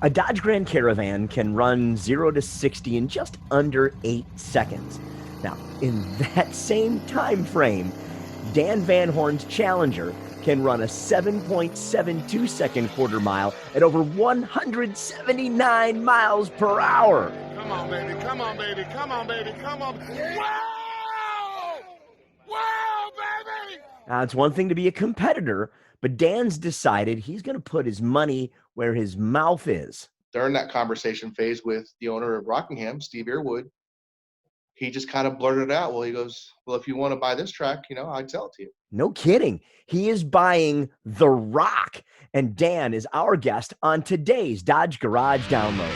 A Dodge Grand Caravan can run 0 to 60 in just under 8 seconds. Now, in that same time frame, Dan VanHorn's Challenger can run a 7.72 second quarter mile at over 179 miles per hour. Come on, baby. Come on, baby. Come on, baby. Come on. Wow! Wow, baby! Now, it's one thing to be a competitor, but Dan's decided he's going to put his money where his mouth is. During that conversation phase with the owner of Rockingham, Steve Earwood, he just kind of blurted out, well, he goes, well, if you want to buy this track, I'd sell it to you. No kidding. He is buying The Rock. And Dan is our guest on today's Dodge Garage Download.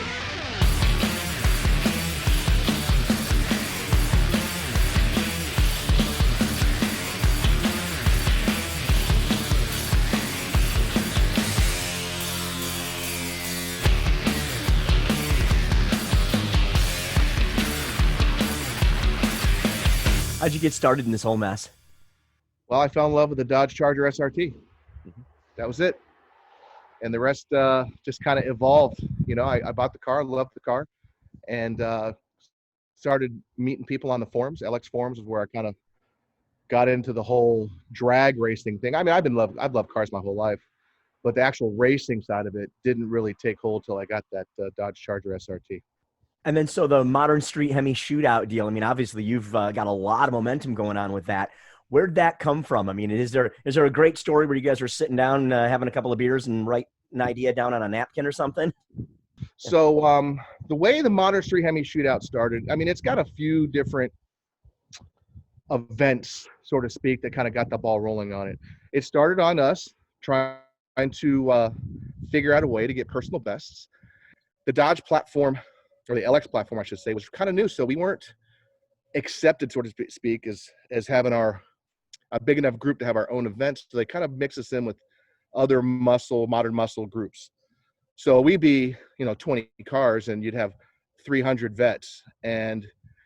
How'd you get started in this whole mess? Well, I fell in love with the Dodge Charger SRT. That was it. And the rest just kind of evolved. I bought the car, loved the car, and started meeting people on the forums. LX forums is where I kind of got into the whole drag racing thing. I mean, I've loved cars my whole life, but the actual racing side of it didn't really take hold till I got that Dodge Charger SRT. And then so the modern street Hemi shootout deal, I mean, obviously you've got a lot of momentum going on with that. Where'd that come from? I mean, is there a great story where you guys are sitting down having a couple of beers and write an idea down on a napkin or something? So the way the modern street Hemi shootout started, I mean, it's got a few different events, so to speak, that kind of got the ball rolling on it. It started on us trying to figure out a way to get personal bests. The Dodge platform, or the LX platform, I should say, was kind of new. So we weren't accepted, so to speak, as having a big enough group to have our own events. So they kind of mix us in with other modern muscle groups. So we'd be, 20 cars and you'd have 300 vets. And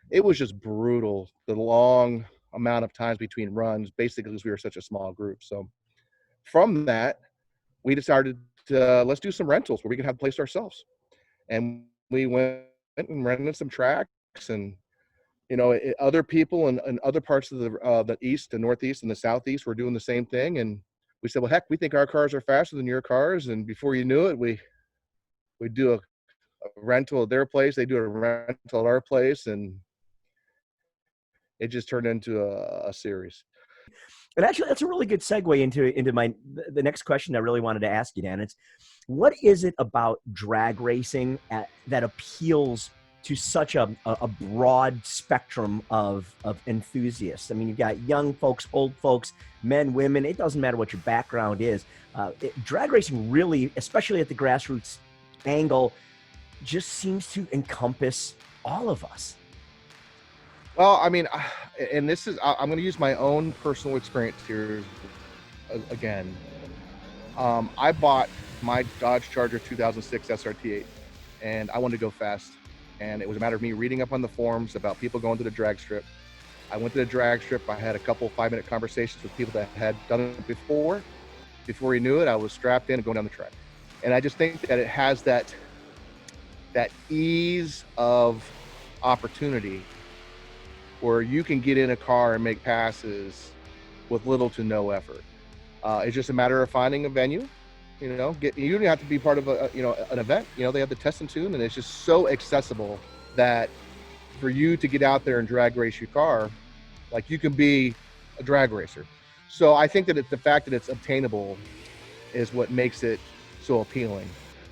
it was just brutal, the long amount of times between runs, basically because we were such a small group. So from that, we decided to, let's do some rentals where we can have a place ourselves. And we went and rented some tracks, and other people in other parts of the east, the northeast, and the southeast were doing the same thing. And we said, well, heck, we think our cars are faster than your cars. And before you knew it, we do a rental at their place, they do a rental at our place, and it just turned into a series. And actually, that's a really good segue into the next question I really wanted to ask you, Dan. It's, what is it about drag racing that appeals to such a broad spectrum of enthusiasts? I mean, you've got young folks, old folks, men, women. It doesn't matter what your background is. Drag racing really, especially at the grassroots angle, just seems to encompass all of us. Well, I mean, and this is, I'm going to use my own personal experience here again. I bought my Dodge Charger 2006 SRT8, and I wanted to go fast. And it was a matter of me reading up on the forums about people going to the drag strip. I went to the drag strip. I had a couple 5-minute conversations with people that had done it before. Before you knew it, I was strapped in and going down the track. And I just think that it has that ease of opportunity where you can get in a car and make passes with little to no effort. It's just a matter of finding a venue. You don't have to be part of an event. They have the test and tune, and it's just so accessible that for you to get out there and drag race your car, like, you can be a drag racer. So I think that the fact that it's obtainable is what makes it so appealing.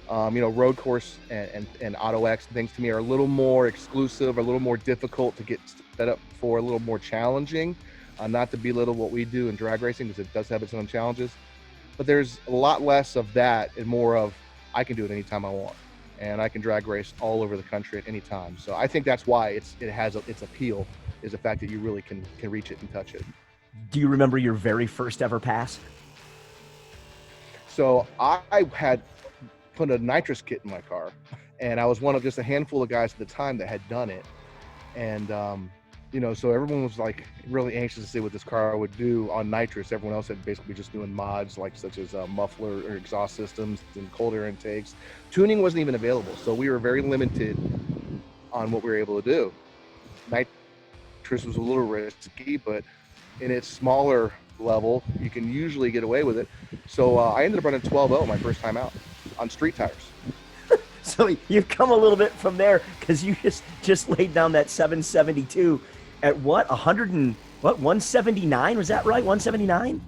Road course and Auto X and things to me are a little more exclusive, a little more difficult to get set up for, a little more challenging. Not to belittle what we do in drag racing, because it does have its own challenges. But there's a lot less of that and more of, I can do it anytime I want, and I can drag race all over the country at any time. So I think that's why it has its appeal, is the fact that you really can reach it and touch it. Do you remember your very first ever pass? So I had put a nitrous kit in my car, and I was one of just a handful of guys at the time that had done it. And so everyone was like really anxious to see what this car would do on nitrous. Everyone else had basically just doing mods like such as muffler or exhaust systems and cold air intakes. Tuning wasn't even available, so we were very limited on what we were able to do. Nitrous was a little risky, but in its smaller level, you can usually get away with it. So I ended up running 12.0 my first time out on street tires. So you've come a little bit from there, because you just laid down that 772 at what, 179? Was that right? 179?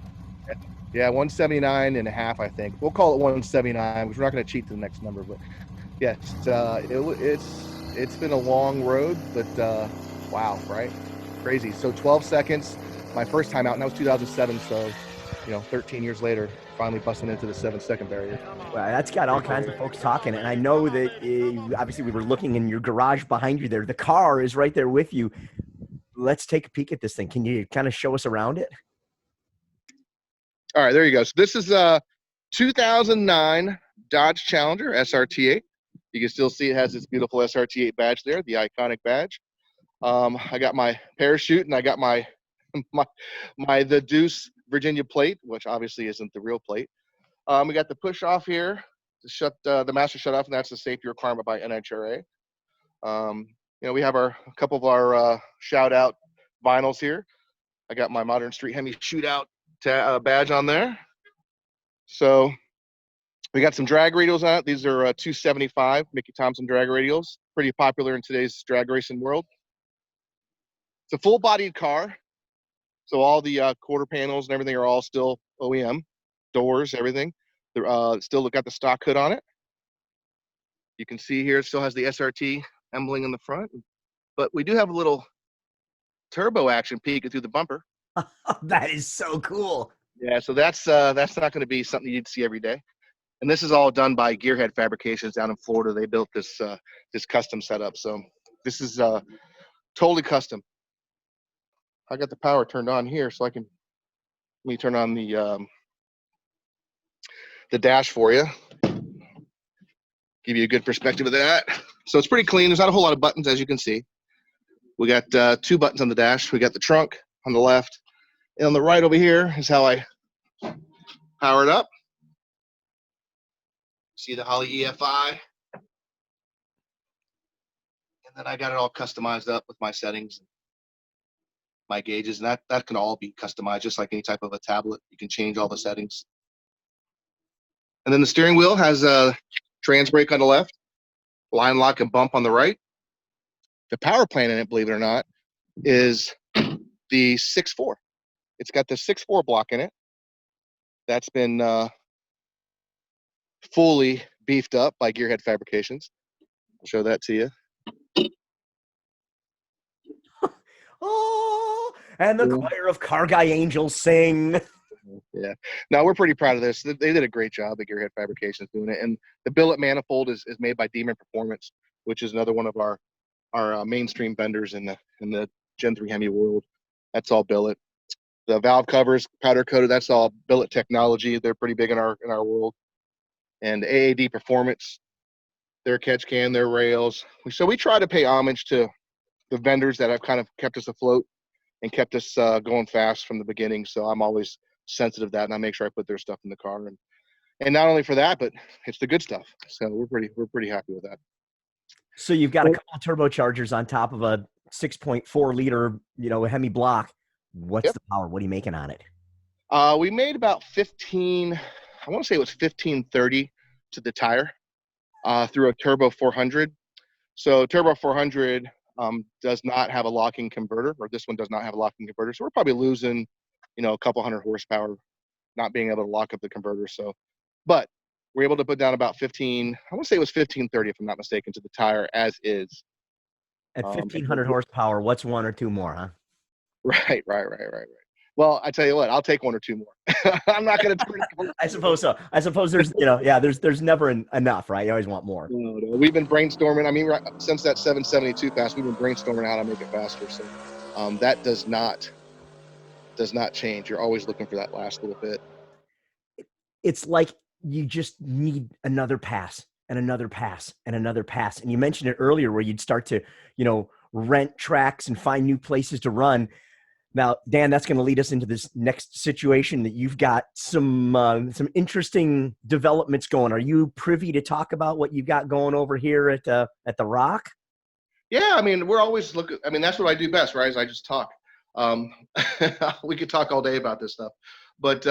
Yeah, 179 and a half, I think. We'll call it 179 because we're not going to cheat to the next number. But yeah, it's been a long road, but wow, right? Crazy. So 12 seconds, my first time out, and that was 2007. So 13 years later, finally busting into the 7-second barrier. Well, that's got all kinds of folks talking, and I know that obviously we were looking in your garage behind you there. The car is right there with you. Let's take a peek at this thing. Can you kind of show us around it? All right, there you go. So this is a 2009 Dodge Challenger SRT8. You can still see it has its beautiful SRT8 badge there, the iconic badge. I got my parachute, and I got my the Deuce Virginia plate, which obviously isn't the real plate. We got the push off here to shut the master shut off, and that's a safety requirement by NHRA. We have a couple of our shout out vinyls here. I got my Modern Street Hemi shootout badge on there. So we got some drag radials on it. These are 275 Mickey Thompson drag radials, pretty popular in today's drag racing world. It's a full-bodied car, so all the quarter panels and everything are all still OEM, doors, everything. They're still got the stock hood on it. You can see here it still has the SRT emblem in the front, but we do have a little turbo action peeking through the bumper. That is so cool. Yeah, so that's not going to be something you'd see every day. And this is all done by Gearhead Fabrications down in Florida. They built this custom setup, so this is totally custom. I got the power turned on here, so let me turn on the dash for you. Give you a good perspective of that. So it's pretty clean. There's not a whole lot of buttons, as you can see. We got 2 buttons on the dash. We got the trunk on the left, and on the right over here is how I power it up. See the Holley EFI, and then I got it all customized up with my settings, my gauges, and that can all be customized just like any type of a tablet. You can change all the settings. And then the steering wheel has a trans brake on the left, line lock and bump on the right. The power plant in it, believe it or not, is the 6.4. It's got the 6.4 block in it. That's been fully beefed up by Gearhead Fabrications. I'll show that to you. Oh, and the choir of car guy angels sing. Yeah. No, we're pretty proud of this. They did a great job at Gearhead Fabrications doing it. And the billet manifold is made by Demon Performance, which is another one of our mainstream vendors in the Gen 3 Hemi world. That's all billet. The valve covers, powder coated, that's all billet technology. They're pretty big in our world. And AAD Performance, their catch can, their rails. So we try to pay homage to the vendors that have kind of kept us afloat and kept us going fast from the beginning. So I'm always sensitive to that, and I make sure I put their stuff in the car. And not only for that, but it's the good stuff. So we're pretty happy with that. So you've got a couple of turbochargers on top of a 6.4 liter, Hemi block. What's the power? What are you making on it? We made about 15. I want to say it was 1530 to the tire through a Turbo 400. So Turbo 400 does not have a locking converter, or this one does not have a locking converter. So we're probably losing, a couple hundred horsepower not being able to lock up the converter. So, but we're able to put down about 15. I want to say it was 1530 if I'm not mistaken to the tire as is. At 1,500 horsepower, what's 1 or 2 more, huh? Right. Well, I tell you what, I'll take 1 or 2 more. I'm not going to. I suppose so. I suppose there's, there's never enough, right? You always want more. No. We've been brainstorming. I mean, since that 772 passed, we've been brainstorming how to make it faster. So that does not change. You're always looking for that last little bit. It's like you just need another pass and another pass and another pass. And you mentioned it earlier where you'd start to, rent tracks and find new places to run. Now, Dan, that's going to lead us into this next situation that you've got some interesting developments going. Are you privy to talk about what you've got going over here at the Rock? Yeah, I mean, we're always looking. I mean, that's what I do best, right? Is I just talk. Um, we could talk all day about this stuff, but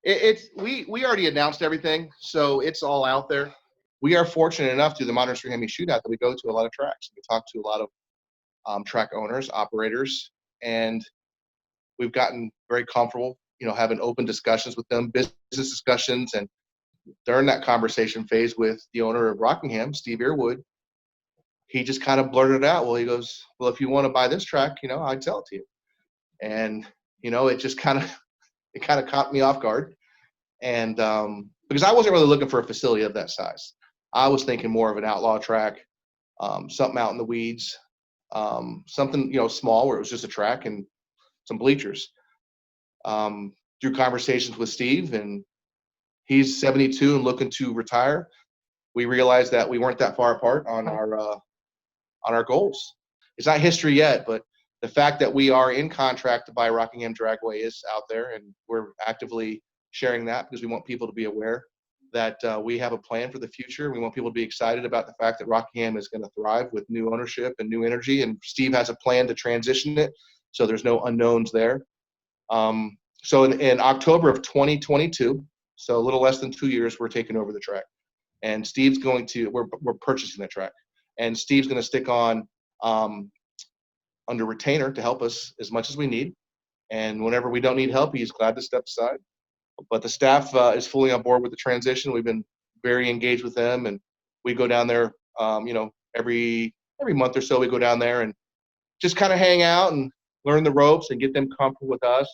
we already announced everything, so it's all out there. We are fortunate enough through the Modern Street Hemi Shootout that we go to a lot of tracks. We talk to a lot of track owners, operators, and we've gotten very comfortable, having open discussions with them, business discussions. And during that conversation phase with the owner of Rockingham, Steve Earwood, he just kind of blurted it out. Well, he goes, well, if you want to buy this track, I'd sell it to you. And, it just kind of caught me off guard. And because I wasn't really looking for a facility of that size. I was thinking more of an outlaw track, something out in the weeds, something, small where it was just a track and some bleachers. Through conversations with Steve, and he's 72 and looking to retire, we realized that we weren't that far apart on our goals. It's not history yet, but the fact that we are in contract to buy Rockingham Dragway is out there, and we're actively sharing that because we want people to be aware that we have a plan for the future. We want people to be excited about the fact that Rockingham is going to thrive with new ownership and new energy, and Steve has a plan to transition it, so there's no unknowns there. So in October of 2022, so a little less than 2 years, we're taking over the track, and Steve's we're purchasing the track, and Steve's going to stick on under retainer to help us as much as we need, and whenever we don't need help, he's glad to step aside. But the staff is fully on board with the transition. We've been very engaged with them, and we go down there, every month or so. We go down there and just kind of hang out and learn the ropes and get them comfortable with us.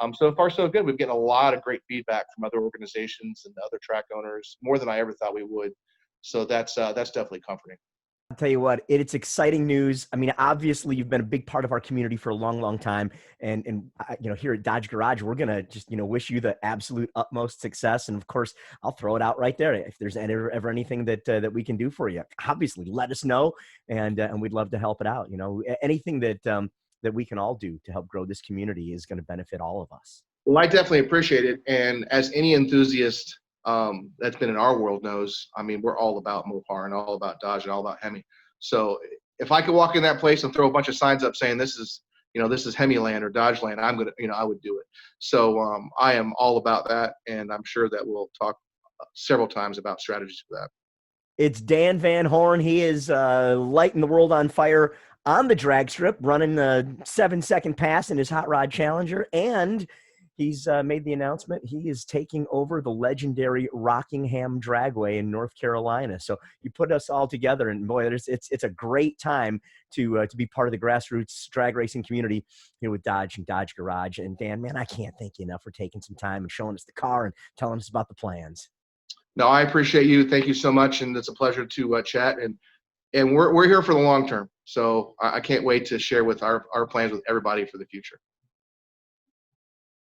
And so far, so good. We've getting a lot of great feedback from other organizations and other track owners, more than I ever thought we would. So that's definitely comforting. I'll tell you what, it's exciting news. I mean, obviously you've been a big part of our community for a long, long time. And here at Dodge Garage, we're going to just, wish you the absolute utmost success. And of course, I'll throw it out right there. If there's ever anything that we can do for you, obviously let us know. And we'd love to help it out. Anything that we can all do to help grow this community is going to benefit all of us. Well, I definitely appreciate it. And as any enthusiast that's been in our world knows, I mean, we're all about Mopar and all about Dodge and all about Hemi. So if I could walk in that place and throw a bunch of signs up saying this is Hemi land or Dodge land, I would do it. So I am all about that. And I'm sure that we'll talk several times about strategies for that. It's Dan VanHorn. He is lighting the world on fire on the drag strip, running the 7-second pass in his Hot Rod Challenger, and he's made the announcement he is taking over the legendary Rockingham Dragway in North Carolina. So you put us all together, and boy, it's a great time to be part of the grassroots drag racing community here with Dodge and Dodge Garage. And Dan, man, I can't thank you enough for taking some time and showing us the car and telling us about the plans. No, I appreciate you. Thank you so much, and it's a pleasure to chat. And we're here for the long term. So I can't wait to share with our plans with everybody for the future.